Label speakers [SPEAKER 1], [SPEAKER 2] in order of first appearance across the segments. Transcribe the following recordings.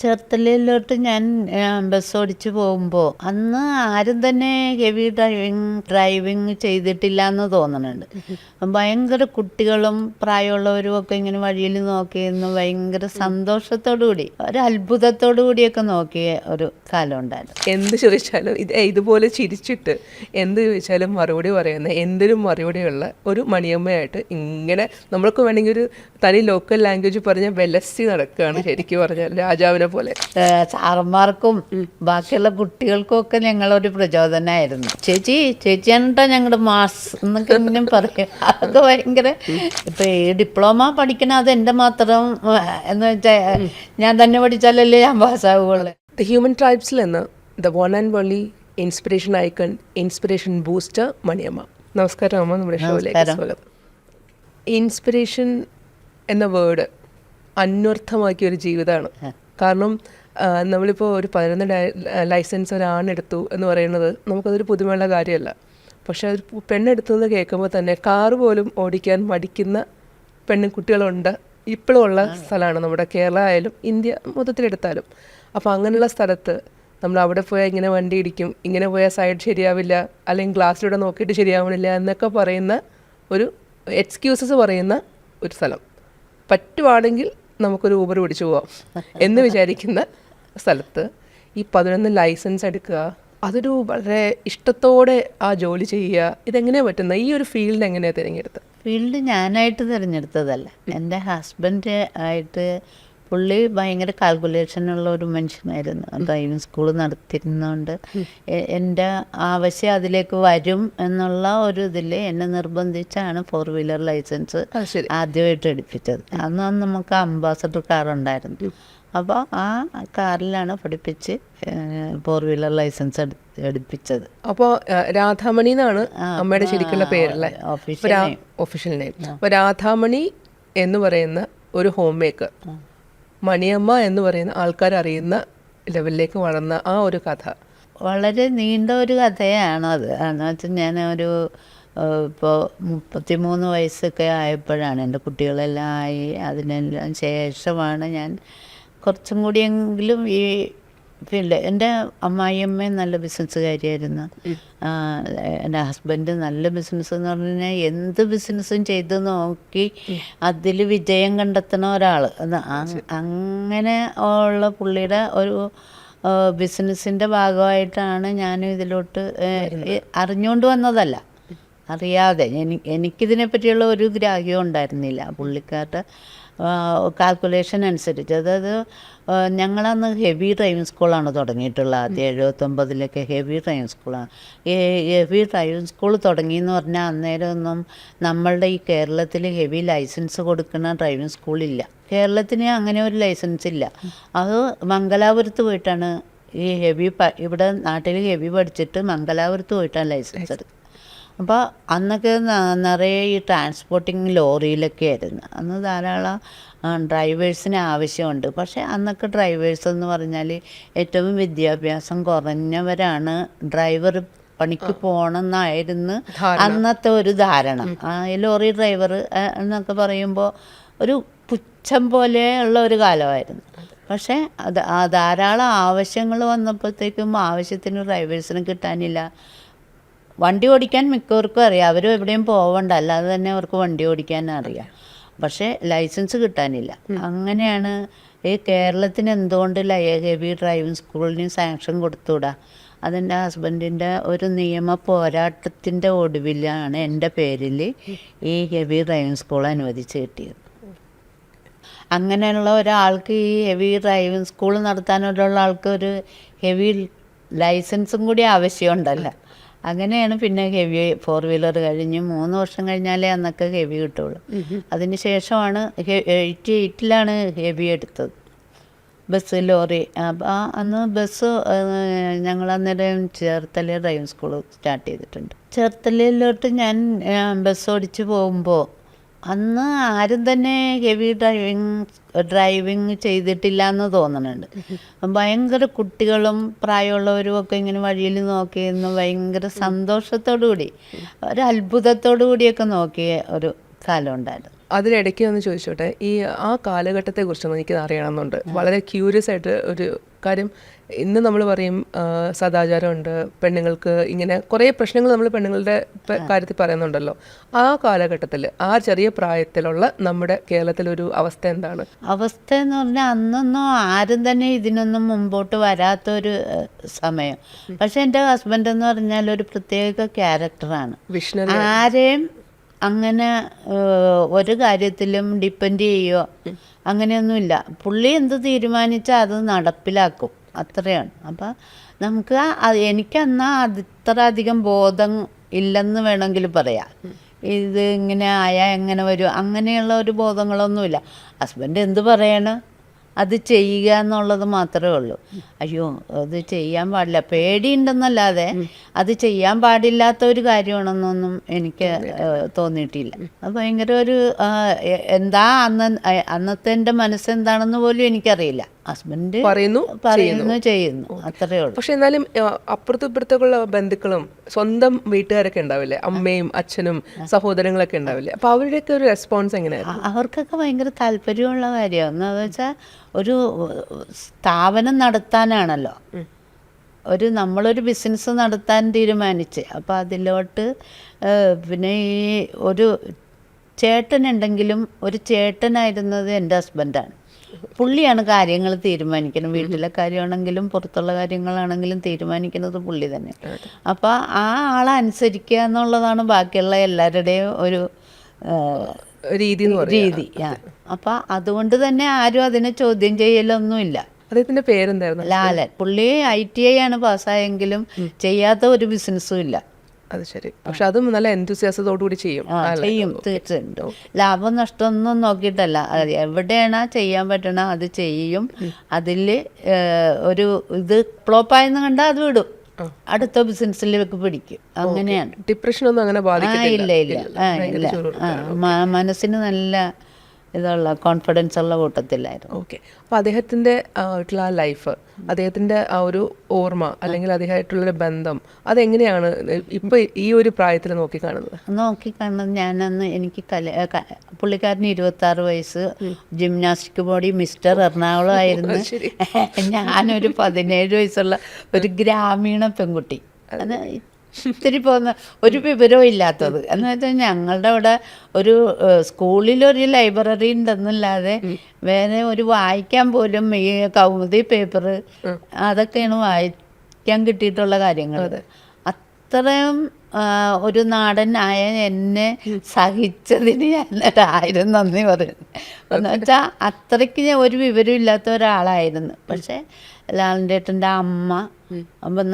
[SPEAKER 1] ചേർത്തലയിലോട്ട് ഞാൻ ബസ് ഓടിച്ച് പോകുമ്പോൾ അന്ന് ആരും തന്നെ ഹെവി ഡ്രൈവിങ് ചെയ്തിട്ടില്ല എന്ന് തോന്നുന്നുണ്ട്. ഭയങ്കര കുട്ടികളും പ്രായമുള്ളവരും ഒക്കെ ഇങ്ങനെ വഴിയിൽ നോക്കിയിരുന്നു, ഭയങ്കര സന്തോഷത്തോടു കൂടി ഒരു അത്ഭുതത്തോടു കൂടിയൊക്കെ നോക്കിയ ഒരു കാലം ഉണ്ടായിരുന്നു.
[SPEAKER 2] എന്ത് ചോദിച്ചാലും ഇതുപോലെ ചിരിച്ചിട്ട് എന്ത് ചോദിച്ചാലും മറുപടി പറയുന്ന എന്തിനും മറുപടിയുള്ള ഒരു മണിയമ്മയായിട്ട് ഇങ്ങനെ നമ്മൾക്ക് വേണമെങ്കിൽ ഒരു തനി ലോക്കൽ ലാംഗ്വേജ് പറഞ്ഞാൽ വെലസി നടക്കുകയാണ് ശരിക്കും പറഞ്ഞാൽ രാജാവിനെ പോലെ.
[SPEAKER 1] സാറന്മാർക്കും ബാക്കിയുള്ള കുട്ടികൾക്കും ഒക്കെ ഞങ്ങളൊരു പ്രചോദനമായിരുന്നു. ചേച്ചിയാണ്ട്ടോ ഞങ്ങളുടെ മാസ് എന്നൊക്കെ ഇങ്ങനെ പറയും. അതൊക്കെ ഭയങ്കര ഇപ്പൊ ഈ ഡിപ്ലോമ പഠിക്കണ അത് എൻ്റെ മാത്രം എന്ന് വെച്ചാൽ ഞാൻ തന്നെ പഠിച്ചാലല്ലേ ഞാൻ പാസ്സാവുള്ളൂ.
[SPEAKER 2] ദ ഹ്യൂമൻ ട്രൈബ്സിൽ നിന്ന് the one and only inspiration icon, inspiration booster Maniyamma. നമസ്കാരം അമ്മ, നമ്മുടെ ഷോയിലേക്ക് സ്വാഗതം. ഇൻസ്പിറേഷൻ എന്ന വേർഡ് അന്വർത്ഥമാക്കിയ ഒരു ജീവിതമാണ്. കാരണം നമ്മളിപ്പോൾ ഒരു 11 ലൈസൻസ് ഒരാണെടുത്തു എന്ന് പറയുന്നത് നമുക്കതൊരു പുതുമയുള്ള കാര്യമല്ല. പക്ഷേ ഒരു പെണ്ണെടുത്തതെന്ന് കേൾക്കുമ്പോൾ തന്നെ കാറ് പോലും ഓടിക്കാൻ മടിക്കുന്ന പെൺകുട്ടികളുണ്ട് ഇപ്പോഴും ഉള്ള സ്ഥലമാണ് നമ്മുടെ കേരള ആയാലും ഇന്ത്യ മൊത്തത്തിലെടുത്താലും. അപ്പോൾ അങ്ങനെയുള്ള സ്ഥലത്ത് നമ്മൾ അവിടെ പോയാൽ ഇങ്ങനെ വണ്ടി ഇടിക്കും, ഇങ്ങനെ പോയാൽ സൈഡ് ശരിയാവില്ല, അല്ലെങ്കിൽ ഗ്ലാസ്സിലൂടെ നോക്കിയിട്ട് ശരിയാവണില്ല എന്നൊക്കെ പറയുന്ന ഒരു എക്സ്ക്യൂസസ് പറയുന്ന ഒരു സ്ഥലം. പറ്റുവാണെങ്കിൽ നമുക്കൊരു ഊബർ പിടിച്ചു പോവാം എന്ന് വിചാരിക്കുന്ന സ്ഥലത്ത് ഈ 11 ലൈസൻസ് എടുക്കുക, അതൊരു വളരെ ഇഷ്ടത്തോടെ ആ ജോലി ചെയ്യുക, ഇതെങ്ങനെയാണ് പറ്റുന്നത്? ഈ ഒരു ഫീൽഡ് എങ്ങനെയാണ് തിരഞ്ഞെടുത്തത്?
[SPEAKER 1] ഫീൽഡ് ഞാനായിട്ട് തിരഞ്ഞെടുത്തതല്ല, എൻ്റെ ഹസ്ബൻഡ് ആയിട്ട്. പുള്ളി ഭയങ്കര കാൽക്കുലേഷനുള്ള ഒരു മനുഷ്യനായിരുന്നു. ഡ്രൈവിംഗ് സ്കൂൾ നടത്തിയിരുന്നതുകൊണ്ട് എൻ്റെ ആവശ്യം അതിലേക്ക് വരും എന്നുള്ള ഒരു ഇതിൽ എന്നെ നിർബന്ധിച്ചാണ് 4 വീലർ ലൈസൻസ് ആദ്യമായിട്ട് എടുപ്പിച്ചത്. അന്ന് നമുക്ക് അംബാസഡർ കാർ ഉണ്ടായിരുന്നു. അപ്പോൾ ആ കാറിലാണ് പഠിപ്പിച്ച് 4 വീലർ ലൈസൻസ് എടുപ്പിച്ചത്.
[SPEAKER 2] അപ്പോൾ രാധാമണി എന്നാണ് അമ്മയുടെ ശരിക്കുള്ള പേരല്ലേ, ഒഫീഷ്യൽ നെയിം. അപ്പോൾ രാധാമണി എന്ന് പറയുന്ന ഒരു ഹോം മേക്കർ, മണിയമ്മ എന്ന് പറയുന്ന ആൾക്കാർ അറിയുന്ന ലെവലിലേക്ക് വളർന്ന ആ ഒരു കഥ
[SPEAKER 1] വളരെ നീണ്ട ഒരു കഥയാണ് അത്. എന്ന് വെച്ചാൽ ഞാൻ ഒരു ഇപ്പോൾ 33 വയസ്സൊക്കെ ആയപ്പോഴാണ് എൻ്റെ കുട്ടികളെല്ലാം ആയി. അതിനെല്ലാം ശേഷമാണ് ഞാൻ കുറച്ചും കൂടിയെങ്കിലും ഈ ഫീൽഡ്. എൻ്റെ അമ്മായിയമ്മ നല്ല ബിസിനസ്സുകാരിയായിരുന്നു. എൻ്റെ ഹസ്ബൻഡ് നല്ല ബിസിനസ് എന്ന് പറഞ്ഞു കഴിഞ്ഞാൽ എന്ത് ബിസിനസ്സും ചെയ്ത് നോക്കി അതിൽ വിജയം കണ്ടെത്തുന്ന ഒരാൾ. അങ്ങനെ ഉള്ള പുള്ളിയുടെ ഒരു ബിസിനസ്സിൻ്റെ ഭാഗമായിട്ടാണ് ഞാനും ഇതിലോട്ട് അറിഞ്ഞുകൊണ്ട് വന്നതല്ല, അറിയാതെ. എനിക്കിതിനെ പറ്റിയുള്ള ഒരു ഗ്രാഹ്യം ഉണ്ടായിരുന്നില്ല. പുള്ളിക്കാരുടെ കാൽക്കുലേഷൻ അനുസരിച്ച്, അതായത് ഞങ്ങളന്ന് ഹെവി ഡ്രൈവിംഗ് സ്കൂളാണ് തുടങ്ങിയിട്ടുള്ളത്. ആദ്യം 79 ഹെവി ഡ്രൈവിംഗ് സ്കൂളാണ്. ഈ ഹെവി ഡ്രൈവിംഗ് സ്കൂൾ തുടങ്ങിയെന്ന് പറഞ്ഞാൽ അന്നേരം ഒന്നും നമ്മളുടെ ഈ കേരളത്തിൽ ഹെവി ലൈസൻസ് കൊടുക്കുന്ന ഡ്രൈവിംഗ് സ്കൂളില്ല. കേരളത്തിന് അങ്ങനെ ഒരു ലൈസൻസ് ഇല്ല. അത് മംഗലാപുരത്ത് പോയിട്ടാണ് ഈ ഹെവി ഇവിടെ നാട്ടിൽ ഹെവി പഠിച്ചിട്ട് മംഗലാപുരത്ത് പോയിട്ടാണ് ലൈസൻസ് എടുക്കുക. അപ്പോൾ അന്നൊക്കെ നിറയെ ഈ ട്രാൻസ്പോർട്ടിങ് ലോറിയിലൊക്കെ ആയിരുന്നു. അന്ന് ധാരാളം ഡ്രൈവേഴ്സിന് ആവശ്യമുണ്ട്. പക്ഷേ അന്നൊക്കെ ഡ്രൈവേഴ്സ് എന്ന് പറഞ്ഞാൽ ഏറ്റവും വിദ്യാഭ്യാസം കുറഞ്ഞവരാണ് ഡ്രൈവർ പണിക്ക് പോകണമെന്നായിരുന്നു അന്നത്തെ ഒരു ധാരണ. ലോറി ഡ്രൈവർ എന്നൊക്കെ പറയുമ്പോൾ ഒരു പുച്ഛം പോലെയുള്ള ഒരു കാലമായിരുന്നു. പക്ഷേ ധാരാളം ആവശ്യങ്ങൾ വന്നപ്പോഴത്തേക്കും ആവശ്യത്തിന് ഡ്രൈവേഴ്സിന് കിട്ടാനില്ല. വണ്ടി ഓടിക്കാൻ മിക്കവർക്കും അറിയാം, അവരും എവിടെയും പോവണ്ട, അല്ലാതെ തന്നെ അവർക്ക് വണ്ടി ഓടിക്കാൻ അറിയാം. പക്ഷേ ലൈസൻസ് കിട്ടാനില്ല. അങ്ങനെയാണ് ഈ കേരളത്തിന് എന്തുകൊണ്ട് ഹെവി ഡ്രൈവിംഗ് സ്കൂളിന് സാങ്ഷൻ കൊടുത്തുകൂടാ? അതെൻ്റെ ഹസ്ബൻഡിൻ്റെ ഒരു നിയമ പോരാട്ടത്തിൻ്റെ ഒടുവിലാണ് എൻ്റെ പേരിൽ ഈ ഹെവി ഡ്രൈവിംഗ് സ്കൂൾ അനുവദിച്ച് കിട്ടിയത്. അങ്ങനെയുള്ള ഒരാൾക്ക് ഈ ഹെവി ഡ്രൈവിംഗ് സ്കൂൾ നടത്താനുള്ള ആൾക്ക് ഒരു ഹെവി ലൈസൻസും കൂടി ആവശ്യമുണ്ടല്ലോ. അങ്ങനെയാണ് പിന്നെ ഹെവി 4 വീലർ കഴിഞ്ഞ് 3 വർഷം കഴിഞ്ഞാലേ അന്നൊക്കെ ഹെവി കിട്ടുള്ളൂ. അതിന് ശേഷമാണ് 88 ഹെവി എടുത്തത്, ബസ് ലോറി. അപ്പോൾ അന്ന് ബസ് ഞങ്ങളന്നേരം ചേർത്തല ഡ്രൈവിംഗ് സ്കൂൾ സ്റ്റാർട്ട് ചെയ്തിട്ടുണ്ട്. ചേർത്തലയിലോട്ട് ഞാൻ ബസ് ഓടിച്ച് പോകുമ്പോൾ അന്ന് ആരും തന്നെ ഹെവി ഡ്രൈവിങ് ചെയ്തിട്ടില്ല എന്ന് തോന്നുന്നുണ്ട്. ഭയങ്കര കുട്ടികളും പ്രായമുള്ളവരും ഒക്കെ ഇങ്ങനെ വഴിയിൽ നോക്കിയിരുന്നു, ഭയങ്കര സന്തോഷത്തോടു കൂടി ഒരു അത്ഭുതത്തോടു കൂടിയൊക്കെ നോക്കിയ ഒരു കാലം ഉണ്ടായിരുന്നു.
[SPEAKER 2] അതിനിടയ്ക്ക് ഒന്ന് ചോദിച്ചോട്ടെ, ഈ ആ കാലഘട്ടത്തെ കുറിച്ചൊന്നും എനിക്ക് അറിയണമെന്നുണ്ട്. വളരെ ക്യൂരിയസ് ആയിട്ട് ഒരു കാര്യം. ഇന്ന് നമ്മൾ പറയും സദാചാരമുണ്ട്, പെണ്ണുങ്ങൾക്ക് ഇങ്ങനെ കുറേ പ്രശ്നങ്ങൾ നമ്മൾ പെണ്ണുങ്ങളുടെ കാര്യത്തിൽ പറയുന്നുണ്ടല്ലോ. ആ കാലഘട്ടത്തിൽ ആ ചെറിയ പ്രായത്തിലുള്ള നമ്മുടെ കേരളത്തിലൊരു അവസ്ഥ എന്താണ്?
[SPEAKER 1] അവസ്ഥ എന്ന് പറഞ്ഞാൽ അന്നൊന്നും ആരും തന്നെ ഇതിനൊന്നും മുമ്പോട്ട് വരാത്തൊരു സമയം. പക്ഷെ എൻ്റെ ഹസ്ബൻഡ് എന്ന് പറഞ്ഞാൽ ഒരു പ്രത്യേക ക്യാരക്ടറാണ്. ആരെയും അങ്ങനെ ഒരു കാര്യത്തിലും ഡിപ്പെൻഡ് ചെയ്യുകയോ അങ്ങനെയൊന്നുമില്ല. പുള്ളി എന്ത് തീരുമാനിച്ചാൽ അത് നടപ്പിലാക്കും, അത്രയാണ്. അപ്പം നമുക്ക് എനിക്കന്നാ അത്ര അധികം ബോധം ഇല്ലെന്ന് വേണമെങ്കിൽ പറയാം. ഇത് ഇങ്ങനെ ആയാൽ എങ്ങനെ വരും അങ്ങനെയുള്ള ഒരു ബോധങ്ങളൊന്നുമില്ല. ഹസ്ബൻഡ് എന്ത് പറയണം അത് ചെയ്യുക എന്നുള്ളത് മാത്രമേ ഉള്ളൂ. അയ്യോ അത് ചെയ്യാൻ പാടില്ല, പേടിയുണ്ടെന്നല്ലാതെ അത് ചെയ്യാൻ പാടില്ലാത്ത ഒരു കാര്യമാണെന്നൊന്നും എനിക്ക് തോന്നിയിട്ടില്ല. അത് ഭയങ്കര ഒരു എന്താ അന്നത്തെ എൻ്റെ മനസ്സെന്താണെന്ന് പോലും എനിക്കറിയില്ല. ഹസ്ബൻഡ് പറയുന്നു ചെയ്യുന്നു, അത്രയേ ഉള്ളൂ.
[SPEAKER 2] പക്ഷെ എന്നാലും അപ്പുറത്തും ഇപ്പുറത്തേക്കുള്ള ബന്ധുക്കളും സ്വന്തം വീട്ടുകാരൊക്കെ ഉണ്ടാവില്ലേ, അമ്മയും അച്ഛനും സഹോദരങ്ങളൊക്കെ ഉണ്ടാവില്ലേ? അപ്പൊ അവരുടെയൊക്കെ ഒരു റെസ്പോൺസ് എങ്ങനെയായിരുന്നു?
[SPEAKER 1] അവർക്കൊക്കെ ഭയങ്കര താല്പര്യമുള്ള കാര്യമാണ്. എന്താണെന്ന് വെച്ചാൽ ഒരു സ്ഥാപനം നടത്താനാണല്ലോ, നമ്മളൊരു ബിസിനസ് നടത്താൻ തീരുമാനിച്ച്. അപ്പോൾ അതിലോട്ട് പിന്നെ ഈ ഒരു ചേട്ടനുണ്ടെങ്കിലും ഒരു ചേട്ടനായിരുന്നത് എൻ്റെ ഹസ്ബൻഡാണ്. പുള്ളിയാണ് കാര്യങ്ങൾ തീരുമാനിക്കുന്നത്. വീട്ടിലെ കാര്യമാണെങ്കിലും പുറത്തുള്ള കാര്യങ്ങളാണെങ്കിലും തീരുമാനിക്കുന്നത് പുള്ളി തന്നെ. അപ്പോൾ ആ ആളെ അനുസരിക്കുക എന്നുള്ളതാണ് ബാക്കിയുള്ള എല്ലാവരുടെയും ഒരു രീതി. അപ്പം അതുകൊണ്ട് തന്നെ ആരും അതിനെ ചോദ്യം ചെയ്യലൊന്നുമില്ല.
[SPEAKER 2] അദ്ദേഹത്തിന്റെ പേരെന്തായിരുന്നു?
[SPEAKER 1] ലാലൻ. പുള്ളി ITI ആണ് പാസ്സായെങ്കിലും ചെയ്യാത്ത ഒരു ബിസിനസ്സും ഇല്ല.
[SPEAKER 2] അത് ശരി. പക്ഷെ അതും നല്ല എൻതൂസിയാസത്തോടു കൂടി ചെയ്യും.
[SPEAKER 1] തീർച്ചയായിട്ടും. ലാഭം നഷ്ടമൊന്നും നോക്കിയിട്ടല്ല, എവിടെയാണോ ചെയ്യാൻ പറ്റണ അത് ചെയ്യും. അതിൽ ഒരു ഇത് ഫ്ലോപ്പായെന്ന് കണ്ടാൽ അത് വിടും, അടുത്ത ബിസിനസ്സിലേക്ക് പിടിക്കും. അങ്ങനെയാണ്.
[SPEAKER 2] ഡിപ്രഷനൊന്നും അങ്ങനെ ബാധിക്കില്ല.
[SPEAKER 1] ഇല്ല. മനസ്സിന് നല്ല ഇതുള്ള കോൺഫിഡൻസ് ഉള്ള കൂട്ടത്തിലായിരുന്നു.
[SPEAKER 2] ഓക്കെ. അപ്പോൾ അദ്ദേഹത്തിൻ്റെ ആയിട്ടുള്ള ആ ലൈഫ്, അദ്ദേഹത്തിൻ്റെ ആ ഒരു ഓർമ്മ അല്ലെങ്കിൽ അദ്ദേഹമായിട്ടുള്ളൊരു ബന്ധം അതെങ്ങനെയാണ് ഇപ്പോൾ ഈ ഒരു പ്രായത്തിൽ നോക്കിക്കാണുന്നത്?
[SPEAKER 1] ഞാനന്ന് എനിക്ക് പുള്ളിക്കാരന് 26 വയസ്സ്, ജിംനാസ്റ്റിക് ബോഡി മിസ്റ്റർ എറണാകുളം ആയിരുന്നു. ഞാനൊരു 17 വയസ്സുള്ള ഒരു ഗ്രാമീണ പെൺകുട്ടി. അത് ഇത്തിരി പോകുന്ന ഒരു വിവരവും ഇല്ലാത്തത്. എന്ന് വെച്ചാൽ ഞങ്ങളുടെ അവിടെ ഒരു സ്കൂളിലൊരു ലൈബ്രറി ഉണ്ടെന്നല്ലാതെ വേറെ ഒരു വായിക്കാൻ പോലും ഈ കൗമുദി പേപ്പർ അതൊക്കെയാണ് വായിക്കാൻ കിട്ടിയിട്ടുള്ള കാര്യങ്ങൾ. അത്രയും ഒരു നാടനായ എന്നെ സഹിച്ചതിന് ഞാൻ 1000 നന്ദി പറയുന്നു. എന്ന് വെച്ചാൽ അത്രയ്ക്ക് ഒരു വിവരം ഇല്ലാത്ത ഒരാളായിരുന്നു. പക്ഷേ ലാലൻ്റേട്ടൻ്റെ അമ്മ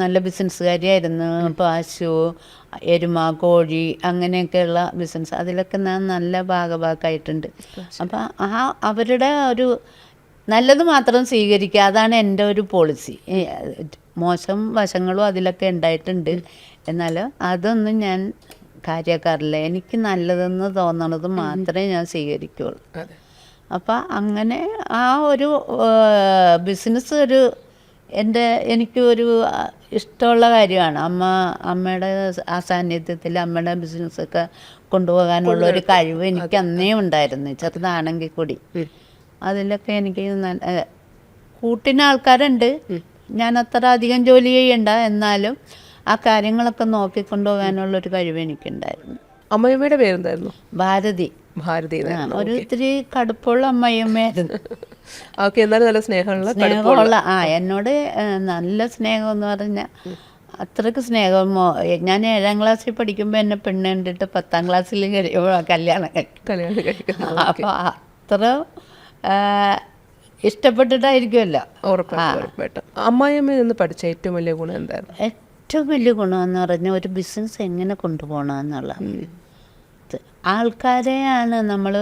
[SPEAKER 1] നല്ല ബിസിനസ്സുകാരിയായിരുന്നു. പശു, എരുമ, കോഴി അങ്ങനെയൊക്കെയുള്ള ബിസിനസ്, അതിലൊക്കെ ഞാൻ നല്ല ഭാഗഭാക്കായിട്ടുണ്ട്. അപ്പം അവരുടെ ഒരു നല്ലത് മാത്രം സ്വീകരിക്കുക, അതാണ് എൻ്റെ ഒരു പോളിസി. മോശം വശങ്ങളും അതിലൊക്കെ ഉണ്ടായിട്ടുണ്ട്, എന്നാലും അതൊന്നും ഞാൻ കാര്യക്കാറില്ല. എനിക്ക് നല്ലതെന്ന് തോന്നണത് മാത്രമേ ഞാൻ സ്വീകരിക്കുകയുള്ളൂ. അപ്പം അങ്ങനെ ആ ഒരു ബിസിനസ് എനിക്ക് ഒരു ഇഷ്ടമുള്ള കാര്യമാണ്. അമ്മയുടെ ആ സാന്നിധ്യത്തിൽ അമ്മയുടെ ബിസിനസ്സൊക്കെ കൊണ്ടുപോകാനുള്ള ഒരു കഴിവ് എനിക്ക് അന്നേ ഉണ്ടായിരുന്നു, ചെറുതാണെങ്കിൽ കൂടി. അതിലൊക്കെ എനിക്ക് കൂട്ടിന് ആൾക്കാരുണ്ട്, ഞാൻ അത്ര അധികം ജോലി ചെയ്യണ്ട, എന്നാലും ആ കാര്യങ്ങളൊക്കെ നോക്കിക്കൊണ്ടുപോകാനുള്ളൊരു കഴിവ് എനിക്കുണ്ടായിരുന്നു.
[SPEAKER 2] അമ്മയമ്മയുടെ പേരെന്തായിരുന്നു?
[SPEAKER 1] ഭാരതി. ഒരു ഇത്തിരി കടുപ്പുള്ള അമ്മയമ്മയായിരുന്നു.
[SPEAKER 2] എന്നാലും നല്ല സ്നേഹമുള്ള
[SPEAKER 1] എന്നോട് നല്ല സ്നേഹം എന്ന് പറഞ്ഞാൽ അത്രയ്ക്ക് സ്നേഹമോ. ഞാൻ 7ാം ക്ലാസ്സിൽ പഠിക്കുമ്പോൾ എന്നെ പെണ്ണ് കണ്ടിട്ട് 10ാം ക്ലാസ്സിൽ കല്യാണം കഴിക്കും. അപ്പോൾ അത്ര ഇഷ്ടപ്പെട്ടിട്ടായിരിക്കുമല്ലോ.
[SPEAKER 2] അമ്മായിയമ്മയിൽ നിന്ന് പഠിച്ച ഏറ്റവും വലിയ ഗുണം എന്തായിരുന്നു?
[SPEAKER 1] ഏറ്റവും വലിയ ഗുണമെന്ന് പറഞ്ഞാൽ ഒരു ബിസിനസ് എങ്ങനെ കൊണ്ടുപോകണം എന്നുള്ള ആൾക്കാരെയാണ് നമ്മൾ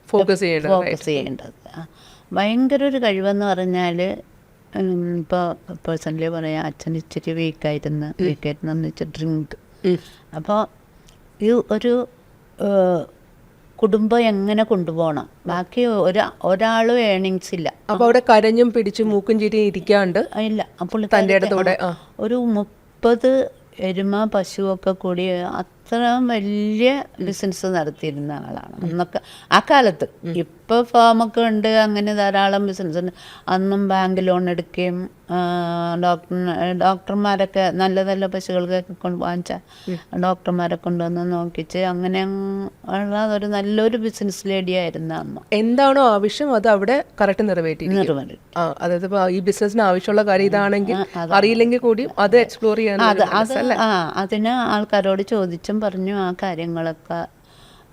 [SPEAKER 1] ഫോക്കസ് ചെയ്യേണ്ടത്. ഭയങ്കര ഒരു കഴിവെന്ന് പറഞ്ഞാൽ ഇപ്പോൾ പേഴ്സണലി പറയാം, അച്ഛൻ ഇച്ചിരി വീക്കായിരുന്നു എന്ന് വെച്ചാൽ ഡ്രിങ്ക്. അപ്പോൾ ഈ ഒരു കുടുംബം എങ്ങനെ കൊണ്ടുപോകണം, ബാക്കി ഒരാളും ഏണിങ്സ് ഇല്ല.
[SPEAKER 2] അപ്പോൾ അവിടെ കരഞ്ഞും പിടിച്ചും മൂക്കും ചിരി ഇരിക്കാണ്ട്
[SPEAKER 1] ഇല്ല. അപ്പോൾ
[SPEAKER 2] തൻ്റെ അടുത്തോടെ
[SPEAKER 1] ഒരു 30 എരുമ പശുവൊക്കെ കൂടി വലിയ ബിസിനസ് നടത്തിയിരുന്ന ആളാണ് അന്നൊക്കെ ആ കാലത്ത്. ഇപ്പോൾ ഫാമൊക്കെ ഉണ്ട്, അങ്ങനെ ധാരാളം ബിസിനസ് ഉണ്ട്. അന്നും ബാങ്ക് ലോൺ എടുക്കുകയും ഡോക്ടർമാരൊക്കെ നല്ല നല്ല പശുക്കൾക്കൊക്കെ വാങ്ങിച്ച ഡോക്ടർമാരെ കൊണ്ടുവന്ന് നോക്കിച്ച് അങ്ങനെ ഉള്ള ഒരു നല്ലൊരു ബിസിനസ് ലേഡി ആയിരുന്നു അമ്മ.
[SPEAKER 2] എന്താണോ ആവശ്യം അത് അവിടെ കറക്റ്റ് നിറവേറ്റി. അതായത് ഈ ബിസിനസിന് ആവശ്യമുള്ള കാര്യം ഇതാണെങ്കിൽ അറിയില്ലെങ്കിൽ കൂടി അത് എക്സ്പ്ലോർ ചെയ്യാൻ
[SPEAKER 1] അതിന് ആൾക്കാരോട് ചോദിച്ചും പറഞ്ഞു ആ കാര്യങ്ങളൊക്കെ.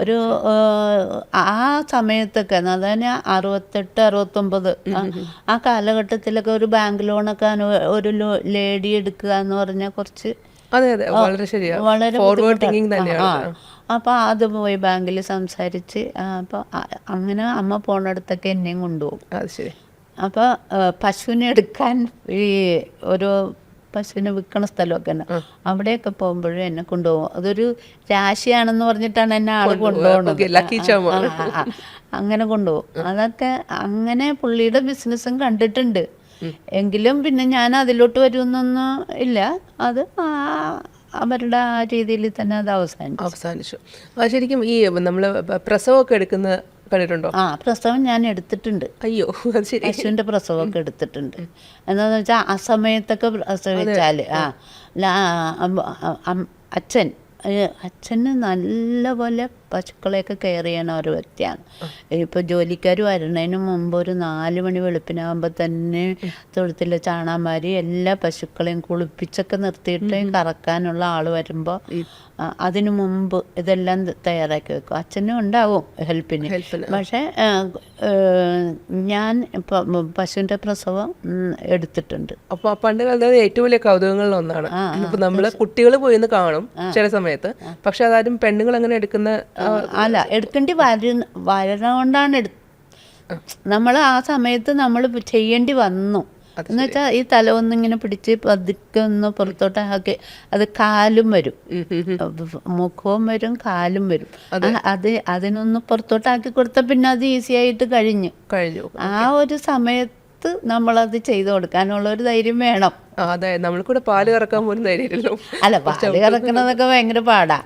[SPEAKER 1] ഒരു ആ സമയത്തൊക്കെ അതായത് 68, 69 ആ കാലഘട്ടത്തിലൊക്കെ ഒരു ബാങ്ക് ലോണൊക്കെ ഒരു ലേഡി എടുക്കുക എന്ന് പറഞ്ഞാൽ കുറച്ച് വളരെ അപ്പോൾ അത് പോയി ബാങ്കിൽ സംസാരിച്ച് അപ്പോൾ അങ്ങനെ അമ്മ പോണടുത്തൊക്കെ എന്നെയും കൊണ്ടുപോകും. അപ്പോൾ പശുവിനെ എടുക്കാൻ ഈ ഒരു പശുവിനെ വിൽക്കണ സ്ഥലമൊക്കെ തന്നെ അവിടെയൊക്കെ പോകുമ്പോഴും എന്നെ കൊണ്ടുപോകും. അതൊരു രാശിയാണെന്ന് പറഞ്ഞിട്ടാണ് എന്നെ ആൾ കൊണ്ടുപോകുന്നത്. അങ്ങനെ കൊണ്ടുപോകും. അതൊക്കെ അങ്ങനെ പുള്ളിയുടെ ബിസിനസ്സും കണ്ടിട്ടുണ്ട്. എങ്കിലും പിന്നെ ഞാൻ അതിലോട്ട് വരുമെന്നൊന്നും ഇല്ല. അത് അവരുടെ ആ രീതിയിൽ തന്നെ അത് അവസാനിച്ചു.
[SPEAKER 2] ശരിക്കും ഈ നമ്മൾ പ്രസവമൊക്കെ എടുക്കുന്ന കണ്ടിട്ടുണ്ടോ?
[SPEAKER 1] പ്രസവം ഞാൻ എടുത്തിട്ടുണ്ട്.
[SPEAKER 2] അയ്യോ,
[SPEAKER 1] പശുവിൻ്റെ പ്രസവമൊക്കെ എടുത്തിട്ടുണ്ട്. എന്താണെന്ന് വെച്ചാൽ ആ സമയത്തൊക്കെ പ്രസവിച്ചാൽ അച്ഛന് നല്ലപോലെ പശുക്കളെയൊക്കെ കെയർ ചെയ്യണ ഒരു വ്യക്തിയാണ്. ഇപ്പോൾ ജോലിക്കാർ വരുന്നതിന് മുമ്പ് ഒരു 4 മണി വെളുപ്പിനാകുമ്പോൾ തന്നെ തൊഴുത്തിലെ ചാണാന്മാരി എല്ലാ പശുക്കളെയും കുളിപ്പിച്ചൊക്കെ നിർത്തിയിട്ട് കറക്കാനുള്ള ആൾ വരുമ്പോൾ അതിനു മുമ്പ് ഇതെല്ലാം തയ്യാറാക്കി വെക്കും. അച്ഛനും ഉണ്ടാവും ഹെൽപ്പിന്. പക്ഷേ ഞാൻ പശുവിൻ്റെ പ്രസവം എടുത്തിട്ടുണ്ട്.
[SPEAKER 2] അപ്പോൾ പണ്ട് കാലത്ത് ഏറ്റവും വലിയ കൗതുകങ്ങളിൽ ഒന്നാണ്. ഇപ്പൊ നമ്മള് കുട്ടികൾ പോയിന്ന് കാണും ചില സമയത്ത്, പക്ഷെ അതാരും പെണ്ണുങ്ങൾ അങ്ങനെ എടുക്കുന്ന
[SPEAKER 1] അല്ല, എടുക്കേണ്ടി വരണകൊണ്ടാണ് നമ്മൾ ആ സമയത്ത് നമ്മൾ ചെയ്യേണ്ടി വന്നു. എന്ന് വെച്ചാൽ ഈ തല ഒന്നിങ്ങനെ പിടിച്ച് പതുക്കെ ഒന്ന് പുറത്തോട്ടാക്കി അത് കാലും വരും, മുഖവും വരും, കാലും വരും. അതിനൊന്ന് പുറത്തോട്ടാക്കി കൊടുത്താൽ പിന്നെ അത് ഈസി ആയിട്ട് കഴിഞ്ഞു. ആ ഒരു സമയത്ത് നമ്മളത് ചെയ്തു കൊടുക്കാനുള്ള ഒരു ധൈര്യം വേണം.
[SPEAKER 2] അതെ, നമ്മൾക്കൂടെ പാല് കറക്കാൻ പോലും ധൈര്യമില്ലല്ലോ.
[SPEAKER 1] അല്ല, പാല് കറക്കണതൊക്കെ ഭയങ്കര പാടാ.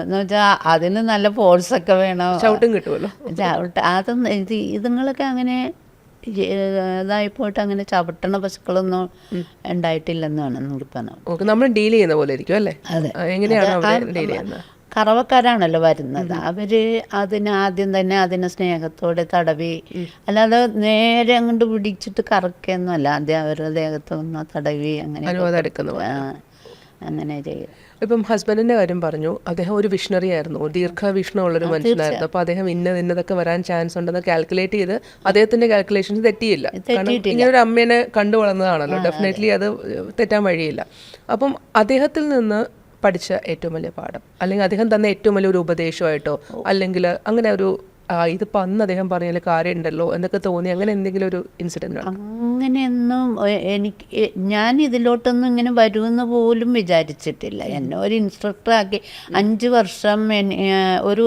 [SPEAKER 1] എന്ന് വെച്ചാൽ അതിന് നല്ല ഫോഴ്സൊക്കെ വേണം.
[SPEAKER 2] ചവിട്ടും കിട്ടുമല്ലോ.
[SPEAKER 1] അതൊന്നും ഇതുങ്ങളൊക്കെ അങ്ങനെ ഇതായിപ്പോയിട്ട് അങ്ങനെ ചവിട്ടണ പശുക്കളൊന്നും ഉണ്ടായിട്ടില്ലെന്നാണ് പറഞ്ഞത്.
[SPEAKER 2] നമ്മൾ ഡീൽ ചെയ്യുന്ന പോലെ ഇരിക്കും അല്ലേ?
[SPEAKER 1] അതെ.
[SPEAKER 2] എങ്ങനെയാണ് ഡീൽ ചെയ്യുന്നത്?
[SPEAKER 1] കറവക്കാരാണല്ലോ വരുന്നത്. അവര് ആദ്യം തന്നെ അതിനെ സ്നേഹത്തോടെ തടവി, അല്ലാതെ നേരെ അങ്ങോട്ട് പിടിച്ചിട്ട് കറക്കൊന്നുമല്ല. ആദ്യം അവരുടെ ദേഹത്ത് ഒന്ന് തടവി അങ്ങനെ ചെയ്യും.
[SPEAKER 2] ഇപ്പം ഹസ്ബൻഡിന്റെ കാര്യം പറഞ്ഞു. അദ്ദേഹം ഒരു വിഷണറി ആയിരുന്നു, ദീർഘവീക്ഷണമുള്ളൊരു മനുഷ്യനായിരുന്നു. അപ്പൊ അദ്ദേഹം ഇന്നതൊക്കെ വരാൻ ചാൻസ് ഉണ്ടെന്ന് കാൽക്കുലേറ്റ് ചെയ്ത് അദ്ദേഹത്തിന്റെ കാൽക്കുലേഷൻസ് തെറ്റിയില്ല. കാരണം ഇങ്ങനെ ഒരു അമ്മേനെ കണ്ടു വളർന്നതാണല്ലോ, ഡെഫിനറ്റ്ലി അത് തെറ്റാൻ വഴിയില്ല. അപ്പം അദ്ദേഹത്തിൽ നിന്ന് പഠിച്ച ഏറ്റവും വലിയ പാഠം, അല്ലെങ്കിൽ അദ്ദേഹം തന്ന ഏറ്റവും വലിയൊരു ഉപദേശമായിട്ടോ, അല്ലെങ്കിൽ അങ്ങനെ ഒരു ഇതിപ്പോൾ അന്ന് അദ്ദേഹം പറഞ്ഞാൽ കാര്യമുണ്ടല്ലോ എന്നൊക്കെ തോന്നി, അങ്ങനെ എന്തെങ്കിലും ഒരു ഇൻസിഡൻറ്റ്?
[SPEAKER 1] അങ്ങനെയൊന്നും ഞാൻ ഇതിലോട്ടൊന്നും ഇങ്ങനെ വരുമെന്ന് പോലും വിചാരിച്ചിട്ടില്ല. എന്നെ ഒരു ഇൻസ്ട്രക്ടറാക്കി 5 വർഷം ഒരു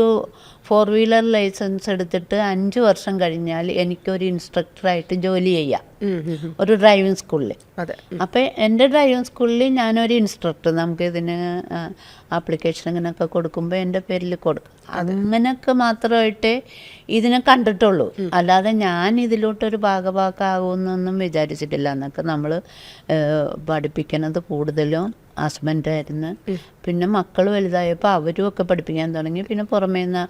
[SPEAKER 1] 4 വീലർ ലൈസൻസ് എടുത്തിട്ട് 5 വർഷം കഴിഞ്ഞാൽ എനിക്കൊരു ഇൻസ്ട്രക്ടറായിട്ട് ജോലി ചെയ്യാം ഒരു ഡ്രൈവിംഗ് സ്കൂളിൽ. അപ്പം എൻ്റെ ഡ്രൈവിംഗ് സ്കൂളിൽ ഞാനൊരു ഇൻസ്ട്രക്ടർ, നമുക്ക് ഇതിന് ആപ്ലിക്കേഷൻ ഇങ്ങനെയൊക്കെ കൊടുക്കുമ്പോൾ എൻ്റെ പേരിൽ കൊടുക്കും. അങ്ങനെയൊക്കെ മാത്രമായിട്ടേ ഇതിനെ കണ്ടിട്ടുള്ളൂ. അല്ലാതെ ഞാൻ ഇതിലോട്ടൊരു ഭാഗഭാക്കാകുമെന്നൊന്നും വിചാരിച്ചിട്ടില്ല. എന്നൊക്കെ നമ്മൾ പഠിപ്പിക്കുന്നത് കൂടുതലും ഹസ്ബൻഡായിരുന്നു. പിന്നെ മക്കൾ വലുതായപ്പോൾ അവരും ഒക്കെ പഠിപ്പിക്കാൻ തുടങ്ങി. പിന്നെ പുറമേ നിന്ന്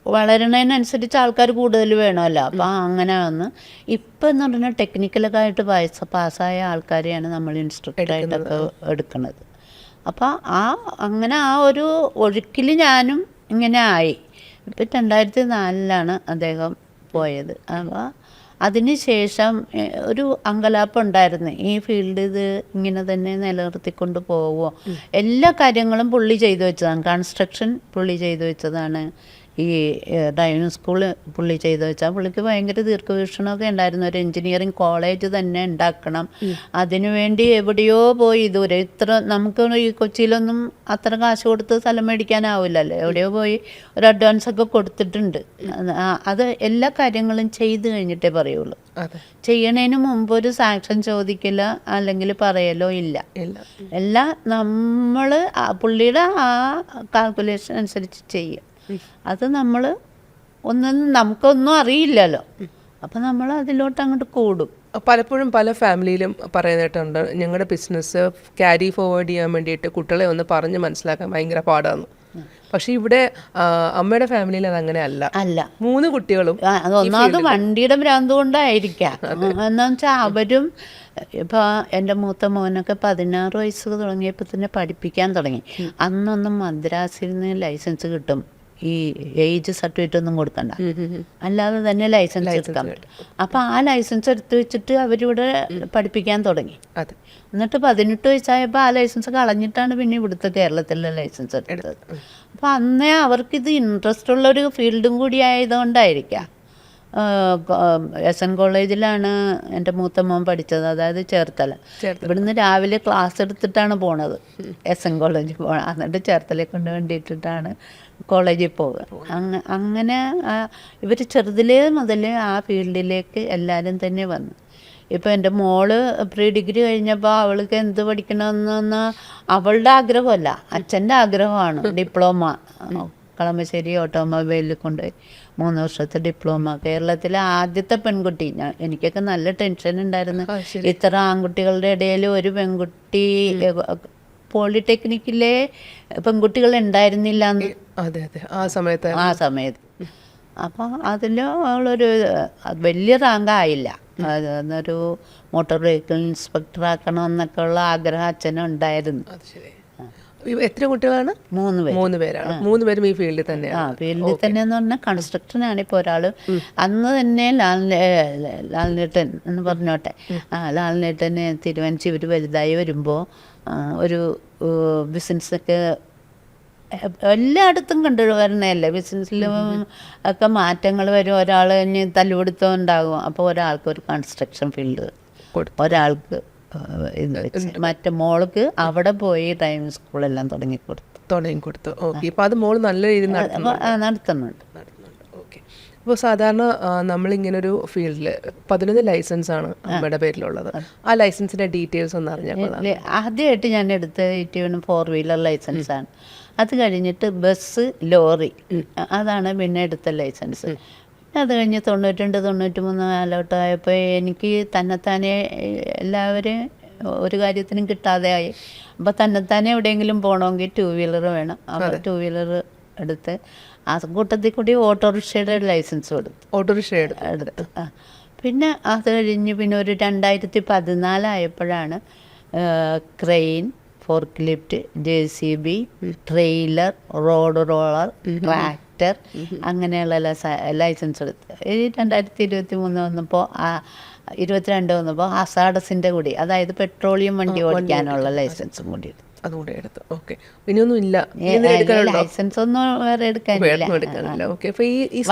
[SPEAKER 1] വളരണതിനനുസരിച്ച് ആൾക്കാർ കൂടുതൽ വേണമല്ലോ. അപ്പോൾ അങ്ങനെ വന്ന് ഇപ്പം എന്ന് പറഞ്ഞാൽ ടെക്നിക്കലൊക്കെ ആയിട്ട് പാസ്സായ ആൾക്കാരെയാണ് നമ്മൾ ഇൻസ്ട്രക്ടറായിട്ടൊക്കെ എടുക്കുന്നത്. അപ്പോൾ അങ്ങനെ ആ ഒരു ഒഴുക്കിൽ ഞാനും ഇങ്ങനെ ആയി. ഇപ്പം 2004 അദ്ദേഹം പോയത്. അപ്പോൾ അതിന് ശേഷം ഒരു അങ്കലാപ്പുണ്ടായിരുന്നു, ഈ ഫീൽഡ് ഇത് ഇങ്ങനെ തന്നെ നിലനിർത്തിക്കൊണ്ട് പോവുമോ. എല്ലാ കാര്യങ്ങളും പുള്ളി ചെയ്തു വെച്ചതാണ്. കൺസ്ട്രക്ഷൻ പുള്ളി ചെയ്തു വെച്ചതാണ്. ഈ ഡ്രൈവിംഗ് സ്കൂൾ പുള്ളി ചെയ്തു വെച്ചാൽ പുള്ളിക്ക് ഭയങ്കര ദീർഘവീക്ഷണമൊക്കെ ഉണ്ടായിരുന്നു. ഒരു എൻജിനീയറിങ് കോളേജ് തന്നെ ഉണ്ടാക്കണം, അതിനുവേണ്ടി എവിടെയോ പോയി ദൂരെ, ഇത്ര നമുക്ക് ഈ കൊച്ചിയിലൊന്നും അത്ര കാശ് കൊടുത്ത് സ്ഥലം മേടിക്കാനാവില്ലല്ലോ, എവിടെയോ പോയി ഒരു അഡ്വാൻസൊക്കെ കൊടുത്തിട്ടുണ്ട്. അത് എല്ലാ കാര്യങ്ങളും ചെയ്ത് കഴിഞ്ഞിട്ടേ പറയുള്ളൂ. ചെയ്യണതിന് മുമ്പ് ഒരു സാക്ഷൻ ചോദിക്കില്ല, അല്ലെങ്കിൽ പറയലോ ഇല്ല. എല്ലാം നമ്മൾ പുള്ളിയുടെ ആ കാൽക്കുലേഷൻ അനുസരിച്ച് ചെയ്യും. അത് നമ്മൾ നമുക്കൊന്നും അറിയില്ലല്ലോ, അപ്പം നമ്മൾ അതിലോട്ട് അങ്ങോട്ട് കൂടും.
[SPEAKER 2] പലപ്പോഴും പല ഫാമിലിയിലും പറയുന്നിട്ടുണ്ട്, ഞങ്ങളുടെ ബിസിനസ് ക്യാരി ഫോർവേഡ് ചെയ്യാൻ വേണ്ടിയിട്ട് കുട്ടികളെ ഒന്ന് പറഞ്ഞ് മനസ്സിലാക്കാൻ ഭയങ്കര പാടാണ്. പക്ഷെ ഇവിടെ അമ്മയുടെ ഫാമിലിയിൽ അതങ്ങനെ അല്ല. 3 കുട്ടികളും
[SPEAKER 1] ഒന്നാമത് വണ്ടിയുടെ ഭ്രാന്ത് കൊണ്ടായിരിക്കാം. എന്താണെന്ന് വെച്ചാൽ അവരും ഇപ്പോൾ എൻ്റെ മൂത്ത മോനൊക്കെ 16 വയസ്സ് തുടങ്ങിയപ്പോൾ തന്നെ പഠിപ്പിക്കാൻ തുടങ്ങി. അന്നൊന്നും മദ്രാസിൽ നിന്ന് ലൈസൻസ് കിട്ടും, ഈ ഏജ് സർട്ടിഫിക്കറ്റ് ഒന്നും കൊടുക്കണ്ട, അല്ലാതെ തന്നെ ലൈസൻസ് എടുക്കാൻ പറ്റും. അപ്പോൾ ആ ലൈസൻസ് എടുത്ത് വെച്ചിട്ട് അവരിവിടെ പഠിപ്പിക്കാൻ തുടങ്ങി. എന്നിട്ട് 18 വയസ്സായപ്പോൾ ആ ലൈസൻസ് കളഞ്ഞിട്ടാണ് പിന്നെ ഇവിടുത്തെ കേരളത്തിലെ ലൈസൻസ് എടുത്തത്. അപ്പോൾ അന്നേ അവർക്കിത് ഇൻട്രസ്റ്റ് ഉള്ളൊരു ഫീൽഡും കൂടി ആയതുകൊണ്ടായിരിക്കാം. SN കോളേജിലാണ് എൻ്റെ മൂത്ത മോൻ പഠിച്ചത്, അതായത് ചേർത്തല. ഇവിടുന്ന് രാവിലെ ക്ലാസ് എടുത്തിട്ടാണ് പോണത് SN കോളേജിൽ പോകണം, എന്നിട്ട് ചേർത്തലയെ കൊണ്ട് വേണ്ടിയിട്ടിട്ടാണ് കോളേജിൽ പോകുക. അങ്ങനെ ഇവർ ചെറുതിലേ മുതൽ ആ ഫീൽഡിലേക്ക് എല്ലാവരും തന്നെ വന്നു. ഇപ്പോൾ എൻ്റെ മോള് പ്രീ ഡിഗ്രി കഴിഞ്ഞപ്പോൾ അവൾക്ക് എന്ത് പഠിക്കണമെന്ന് അവളുടെ ആഗ്രഹമല്ല, അച്ഛൻ്റെ ആഗ്രഹമാണ്. ഡിപ്ലോമ കളമശ്ശേരി ഓട്ടോമൊബൈലിൽ കൊണ്ടുപോയി 3 വർഷത്തെ ഡിപ്ലോമ. കേരളത്തിലെ ആദ്യത്തെ പെൺകുട്ടി. എനിക്കൊക്കെ നല്ല ടെൻഷൻ ഉണ്ടായിരുന്നു, ഇത്ര ആൺകുട്ടികളുടെ ഇടയിൽ ഒരു പെൺകുട്ടി പോളിടെക്നിക്കിലെ പെൺകുട്ടികൾ ഉണ്ടായിരുന്നില്ല
[SPEAKER 2] ആ സമയത്ത്.
[SPEAKER 1] അപ്പോൾ അതിൽ അവളൊരു വലിയ റാങ്ക് ആയില്ല. അതൊരു മോട്ടോർ വെഹിക്കിൾ ഇൻസ്പെക്ടർ ആക്കണം എന്നൊക്കെ ഉള്ള ആഗ്രഹം അച്ഛനുണ്ടായിരുന്നു.
[SPEAKER 2] എത്ര കുട്ടികളാണ്? 3 പേരാണ്. 3 പേരും ഈ ഫീൽഡിൽ തന്നെ.
[SPEAKER 1] ഫീൽഡിൽ തന്നെ എന്ന് പറഞ്ഞാൽ കൺസ്ട്രക്ഷനാണ്. ഇപ്പോൾ ഒരാൾ അന്ന് തന്നെ ലാൽനേട്ടൻ എന്ന് പറഞ്ഞോട്ടെ, ലാൽനേട്ടന് തീരുമാനിച്ച് ഇവർ വലുതായി വരുമ്പോൾ ഒരു ബിസിനസ്സൊക്കെ എല്ലായിടത്തും കണ്ടുവരുന്നതല്ലേ, ബിസിനസ്സിലും ഒക്കെ മാറ്റങ്ങൾ വരും. ഒരാൾ ഇനി തല്ലുപിടുത്തം ഉണ്ടാകും, അപ്പോൾ ഒരാൾക്ക് ഒരു കൺസ്ട്രക്ഷൻ ഫീൽഡ്, ഒരാൾക്ക് ഇത് വെച്ച് മറ്റേ മോൾക്ക് അവിടെ പോയി ഡ്രൈവിംഗ് സ്കൂളെല്ലാം തുടങ്ങിക്കൊടുത്തു.
[SPEAKER 2] ഓക്കെ, ഇപ്പോൾ അത് മോള് നല്ല രീതിയിൽ
[SPEAKER 1] നടത്തുന്നുണ്ട്.
[SPEAKER 2] ഓക്കെ, ഇപ്പോൾ സാധാരണ നമ്മളിങ്ങനൊരു ഫീൽഡിൽ 11 ലൈസൻസാണ് അമ്മയുടെ പേരിലുള്ളത്. ആ ലൈസൻസിൻ്റെ ഡീറ്റെയിൽസ് ഒന്ന് അറിഞ്ഞാൽ.
[SPEAKER 1] ആദ്യമായിട്ട് ഞാൻ എടുത്ത 4 വീലർ ലൈസൻസാണ്. അത് കഴിഞ്ഞിട്ട് ബസ്, ലോറി, അതാണ് പിന്നെ എടുത്ത ലൈസൻസ്. അത് കഴിഞ്ഞ് 92, 93 കാലഘട്ടമായപ്പോൾ എനിക്ക് തന്നെത്താനെ എല്ലാവരും ഒരു കാര്യത്തിനും കിട്ടാതെ ആയി. അപ്പോൾ തന്നെത്താനെ എവിടെയെങ്കിലും പോകണമെങ്കിൽ 2 വീലർ വേണം. അപ്പോൾ 2 വീലർ എടുത്ത് ആ കൂട്ടത്തിൽ കൂടി ഓട്ടോറിക്ഷയുടെ ലൈസൻസ് എടുത്തു. പിന്നെ അത് കഴിഞ്ഞ് പിന്നെ ഒരു 2014 ആയപ്പോഴാണ് crane, forklift, JCB, trailer, road roller, tractor, അങ്ങനെയുള്ള ലൈസൻസ് എടുത്ത്. ഈ 2023 വന്നപ്പോൾ 22 വന്നപ്പോൾ ഹസാഡസിൻ്റെ കൂടി, അതായത് പെട്രോളിയം വണ്ടി ഓടിക്കാനുള്ള ലൈസൻസും കൂടി
[SPEAKER 2] എടുത്തു. ഓക്കെ, പിന്നെയൊന്നും ഇല്ല,
[SPEAKER 1] ലൈസൻസ് ഒന്നും വേറെ എടുക്കാനില്ല.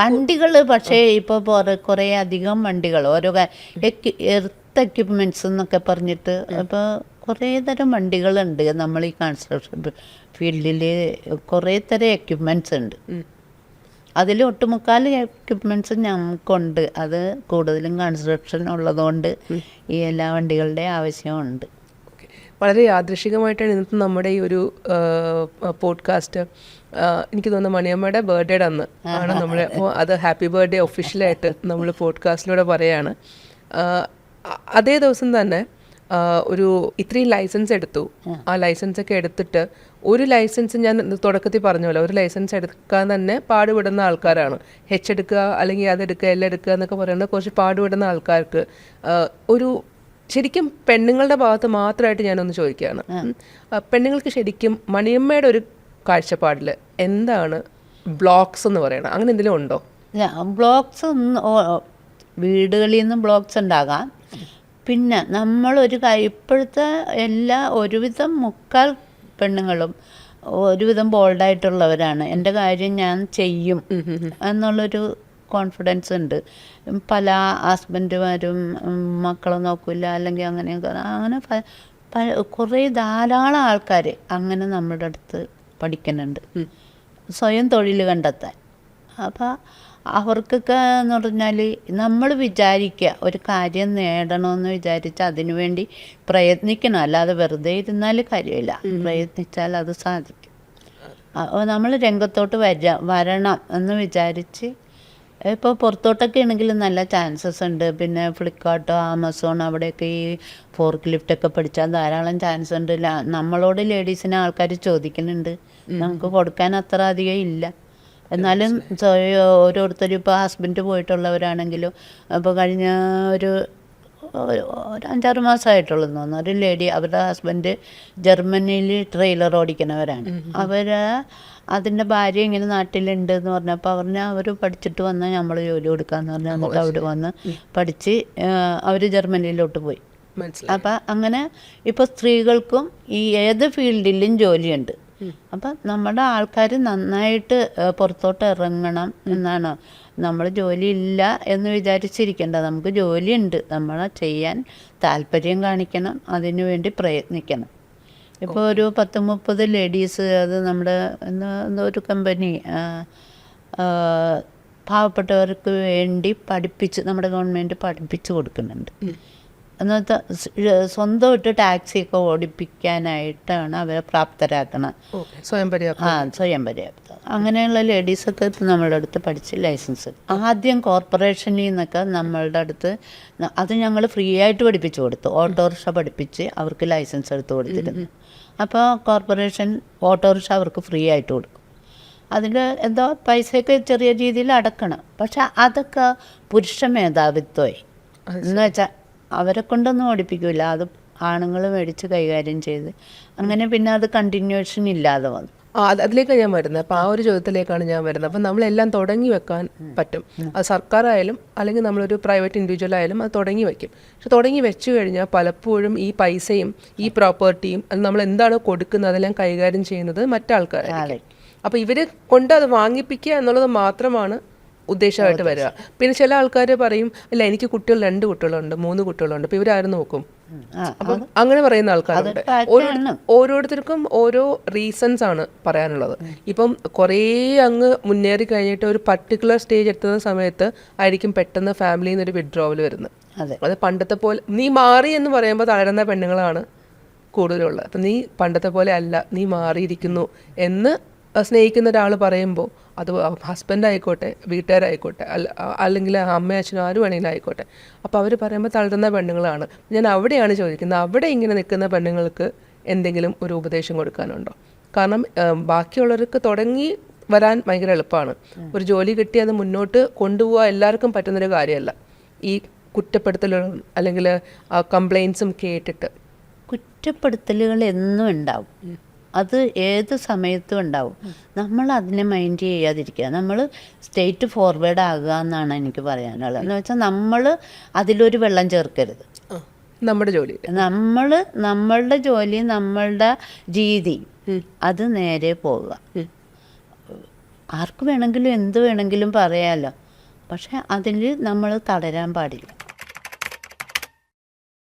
[SPEAKER 1] വണ്ടികൾ പക്ഷേ ഇപ്പോൾ കുറേ അധികം വണ്ടികൾ ഓരോ എർത്ത് എക്യുപ്മെൻറ്റ്സ് എന്നൊക്കെ പറഞ്ഞിട്ട് ഇപ്പോൾ കുറേ തരം വണ്ടികളുണ്ട്. നമ്മൾ ഈ കൺസ്ട്രക്ഷൻ ഫീൽഡിൽ കുറേ തരം എക്യുപ്മെൻറ്റ്സ് ഉണ്ട്. അതിൽ ഒട്ടുമുക്കാൽ എക്യുപ്മെൻറ്റ്സ് ഞങ്ങൾക്കുണ്ട്. അത് കൂടുതലും കൺസ്ട്രക്ഷൻ ഉള്ളതുകൊണ്ട് ഈ എല്ലാ വണ്ടികളുടെ ആവശ്യമുണ്ട്.
[SPEAKER 2] വളരെ യാദൃശികമായിട്ടാണ് ഇന്നത്തെ നമ്മുടെ ഈ ഒരു പോഡ്കാസ്റ്റ്. എനിക്ക് തോന്നുന്നു മണിയമ്മയുടെ ബർത്ത്ഡേയുടെ അന്ന് ആണ് നമ്മൾ. അപ്പോൾ അത് ഹാപ്പി ബർത്ത്ഡേ ഒഫീഷ്യലായിട്ട് നമ്മൾ പോഡ്കാസ്റ്റിലൂടെ പറയുകയാണ്. അതേ ദിവസം തന്നെ ഒരു ഇത്രയും ലൈസൻസ് എടുത്തു. ആ ലൈസൻസ് ഒക്കെ എടുത്തിട്ട് ഒരു ലൈസൻസ്, ഞാൻ തുടക്കത്തിൽ പറഞ്ഞല്ലോ, ഒരു ലൈസൻസ് എടുക്കാൻ തന്നെ പാടുപെടുന്ന ആൾക്കാരാണ്. എടുക്കുക, അല്ലെങ്കിൽ അതെടുക്കുക, എല്ലാം എടുക്കുക എന്നൊക്കെ പറയുന്നത് കുറച്ച് പാടുപെടുന്ന ആൾക്കാർക്ക് ഒരു ശരിക്കും പെണ്ണുങ്ങളുടെ ഭാഗത്ത് മാത്രമായിട്ട് ഞാനൊന്ന് ചോദിക്കുകയാണ്. പെണ്ണുങ്ങൾക്ക് ശരിക്കും മണിയമ്മയുടെ ഒരു കാഴ്ചപ്പാടിൽ എന്താണ് ബ്ലോക്സ് എന്ന് പറയണം? അങ്ങനെ എന്തെങ്കിലും ഉണ്ടോ?
[SPEAKER 1] ബ്ലോക്സ് വീടുകളിൽ നിന്ന് ബ്ലോക്സ് ഉണ്ടാകാം. പിന്നെ നമ്മളൊരു ഇപ്പോഴത്തെ ഒരുവിധം മുക്കാൽ പെണ്ണുങ്ങളും ഒരുവിധം ബോൾഡായിട്ടുള്ളവരാണ്. എൻ്റെ കാര്യം ഞാൻ ചെയ്യും എന്നുള്ളൊരു കോൺഫിഡൻസ് ഉണ്ട്. പല ഹസ്ബൻഡുമാരും മക്കളെ നോക്കില്ല അല്ലെങ്കിൽ അങ്ങനെ കുറേ ധാരാളം ആൾക്കാർ അങ്ങനെ നമ്മുടെ അടുത്ത് പഠിക്കുന്നുണ്ട് സ്വയം തൊഴിൽ കണ്ടെത്താൻ. അപ്പോൾ അവർക്കൊക്കെ എന്ന് പറഞ്ഞാൽ നമ്മൾ വിചാരിക്കുക ഒരു കാര്യം നേടണമെന്ന് വിചാരിച്ച് അതിനു വേണ്ടി പ്രയത്നിക്കണം, അല്ലാതെ വെറുതെ ഇരുന്നാൽ കാര്യമില്ല. പ്രയത്നിച്ചാൽ അത് സാധിക്കും. നമ്മൾ രംഗത്തോട്ട് വരണം എന്ന് വിചാരിച്ച് ഇപ്പോൾ പുറത്തോട്ടൊക്കെ ആണെങ്കിൽ നല്ല ചാൻസസ് ഉണ്ട്. പിന്നെ ഫ്ലിപ്കാർട്ട്, ആമസോൺ അവിടെയൊക്കെ ഈ ഫോർക്ക് ലിഫ്റ്റൊക്കെ പഠിച്ചാൽ ധാരാളം ചാൻസ് ഉണ്ട്. നമ്മളോട് ലേഡീസിനെ ആൾക്കാർ ചോദിക്കുന്നുണ്ട്, നമുക്ക് കൊടുക്കാൻ അത്ര അധികം ഇല്ല. എന്നാലും ഓരോരുത്തരും ഇപ്പോൾ ഹസ്ബൻഡ് പോയിട്ടുള്ളവരാണെങ്കിലും ഇപ്പോൾ കഴിഞ്ഞ ഒരു 5-6 മാസമായിട്ടുള്ളൂ തോന്നുന്നു, ഒരു ലേഡി അവരുടെ ഹസ്ബൻഡ് ജർമ്മനിയിൽ ട്രെയിലർ ഓടിക്കുന്നവരാണ്. അതിൻ്റെ ഭാര്യ ഇങ്ങനെ നാട്ടിലുണ്ട് എന്ന് പറഞ്ഞപ്പോൾ അവർ പഠിച്ചിട്ട് വന്നാൽ നമ്മൾ ജോലി കൊടുക്കാമെന്ന് പറഞ്ഞാൽ എന്നിട്ട് അവിടെ വന്ന് പഠിച്ച് അവർ ജർമ്മനിയിലോട്ട് പോയി. അപ്പം അങ്ങനെ ഇപ്പോൾ സ്ത്രീകൾക്കും ഈ ഏത് ഫീൽഡിലും ജോലിയുണ്ട്. അപ്പം നമ്മുടെ ആൾക്കാർ നന്നായിട്ട് പുറത്തോട്ട് ഇറങ്ങണം എന്നാണ്. നമ്മൾ ജോലിയില്ല എന്ന് വിചാരിച്ചിരിക്കേണ്ട, നമുക്ക് ജോലിയുണ്ട്. നമ്മൾ ചെയ്യാൻ താല്പര്യം കാണിക്കണം, അതിനു വേണ്ടി പ്രയത്നിക്കണം. ഇപ്പോൾ ഒരു 10-30 ലേഡീസ്, അത് നമ്മുടെ ഒരു കമ്പനി പാവപ്പെട്ടവർക്ക് വേണ്ടി നമ്മുടെ ഗവൺമെൻറ് പഠിപ്പിച്ച് കൊടുക്കുന്നുണ്ട്. എന്നത്തെ സ്വന്തമായിട്ട് ടാക്സിയൊക്കെ ഓടിപ്പിക്കാനായിട്ടാണ് അവരെ പ്രാപ്തരാക്കണം. സ്വയം പര്യാപ്തം. അങ്ങനെയുള്ള ലേഡീസൊക്കെ ഇപ്പം നമ്മളുടെ അടുത്ത് പഠിച്ച് ലൈസൻസ്. ആദ്യം കോർപ്പറേഷനിൽ നിന്നൊക്കെ നമ്മളുടെ അടുത്ത് അത് ഞങ്ങൾ ഫ്രീ ആയിട്ട് പഠിപ്പിച്ചു കൊടുത്തു. ഓട്ടോറിക്ഷ പഠിപ്പിച്ച് അവർക്ക് ലൈസൻസ് എടുത്ത് കൊടുത്തിരുന്നു. അപ്പോൾ കോർപ്പറേഷൻ ഓട്ടോറിക്ഷ അവർക്ക് ഫ്രീ ആയിട്ട് കൊടുക്കും. അതിൽ എന്തോ പൈസയൊക്കെ ചെറിയ രീതിയിൽ അടക്കണം. പക്ഷെ അതൊക്കെ പുരുഷ മേധാവിത്വമായി എന്ന് വെച്ചാൽ അവരെ കൊണ്ടൊന്നും ഓടിപ്പിക്കില്ല, അത് ആണുങ്ങൾ മേടിച്ച് കൈകാര്യം ചെയ്ത് അങ്ങനെ പിന്നെ അത് കണ്ടിന്യൂഷൻ ഇല്ലാതെ വന്നു.
[SPEAKER 2] അതിലേക്കാണ് ഞാൻ വരുന്നത്. അപ്പോൾ ആ ഒരു ചോദ്യത്തിലേക്കാണ് ഞാൻ വരുന്നത്. അപ്പം നമ്മളെല്ലാം തുടങ്ങി വെക്കാൻ പറ്റും. അത് സർക്കാരായാലും അല്ലെങ്കിൽ നമ്മളൊരു പ്രൈവറ്റ് ഇൻഡിവിജ്വൽ ആയാലും അത് തുടങ്ങി വയ്ക്കും. പക്ഷെ തുടങ്ങി വെച്ചു കഴിഞ്ഞാൽ പലപ്പോഴും ഈ പൈസയും ഈ പ്രോപ്പർട്ടിയും അത് നമ്മൾ എന്താണോ കൊടുക്കുന്നത് അതെല്ലാം കൈകാര്യം ചെയ്യുന്നത് മറ്റാൾക്കാരായിരിക്കും. അപ്പോൾ ഇവർ കൊണ്ട് അത് വാങ്ങിപ്പിക്കുക എന്നുള്ളത് മാത്രമാണ് ഉദ്ദേശമായിട്ട് വരിക. പിന്നെ ചില ആൾക്കാർ പറയും, ഇല്ല എനിക്ക് 2 കുട്ടികളുണ്ട് 3 കുട്ടികളുണ്ട്, അപ്പോൾ ഇവരാരും നോക്കും. അപ്പം അങ്ങനെ പറയുന്ന ആൾക്കാരുണ്ട്. ഓരോരുത്തർക്കും ഓരോ റീസൺസ് ആണ് പറയാനുള്ളത്. ഇപ്പം കുറേ അങ്ങ് മുന്നേറി കഴിഞ്ഞിട്ട് ഒരു പർട്ടിക്കുലർ സ്റ്റേജ് എത്തുന്ന സമയത്ത് ആയിരിക്കും പെട്ടെന്ന് ഫാമിലിയിൽ നിന്നൊരു വിഡ്രോവൽ വരുന്നത്. അത് പണ്ടത്തെ പോലെ നീ മാറി എന്ന് പറയുമ്പോൾ തളരുന്ന പെണ്ണുങ്ങളാണ് കൂടുതലുള്ളത്. അപ്പം നീ പണ്ടത്തെ പോലെ അല്ല, നീ മാറിയിരിക്കുന്നു എന്ന് സ്നേഹിക്കുന്ന ഒരാൾ പറയുമ്പോൾ, അത് ഹസ്ബൻഡ് ആയിക്കോട്ടെ വീട്ടുകാരായിക്കോട്ടെ അല്ലെങ്കിൽ അമ്മ അച്ഛനും ആരും വേണമെങ്കിലും ആയിക്കോട്ടെ, അപ്പോൾ അവർ പറയുമ്പോൾ തളരുന്ന പെണ്ണുങ്ങളാണ്. ഞാൻ അവിടെയാണ് ചോദിക്കുന്നത്, അവിടെ ഇങ്ങനെ നിൽക്കുന്ന പെണ്ണുങ്ങൾക്ക് എന്തെങ്കിലും ഒരു ഉപദേശം കൊടുക്കാനുണ്ടോ? കാരണം ബാക്കിയുള്ളവർക്ക് തുടങ്ങി വരാൻ ഭയങ്കര എളുപ്പമാണ്. ഒരു ജോലി കിട്ടി അത് മുന്നോട്ട് കൊണ്ടുപോകാൻ എല്ലാവർക്കും പറ്റുന്നൊരു കാര്യമല്ല. ഈ കുറ്റപ്പെടുത്തലുകളും അല്ലെങ്കിൽ കംപ്ലയിൻസും കേട്ടിട്ട്
[SPEAKER 1] കുറ്റപ്പെടുത്തലുകൾ എന്നും ഉണ്ടാവും. അത് ഏത് സമയത്തും ഉണ്ടാവും. നമ്മൾ അതിനെ മൈൻഡ് ചെയ്യാതിരിക്കുക, നമ്മൾ സ്റ്റേറ്റ് ഫോർവേഡ് ആകുക എന്നാണ് എനിക്ക് പറയാനുള്ളത്. എന്ന് വെച്ചാൽ നമ്മൾ അതിലൊരു വെള്ളം ചേർക്കരുത്.
[SPEAKER 2] നമ്മളുടെ
[SPEAKER 1] ജോലി നമ്മളുടെ രീതി അത് നേരെ പോവുക. ആർക്ക് വേണമെങ്കിലും എന്ത് വേണമെങ്കിലും പറയാമല്ലോ, പക്ഷെ അതിൽ നമ്മൾ തളരാൻ പാടില്ല.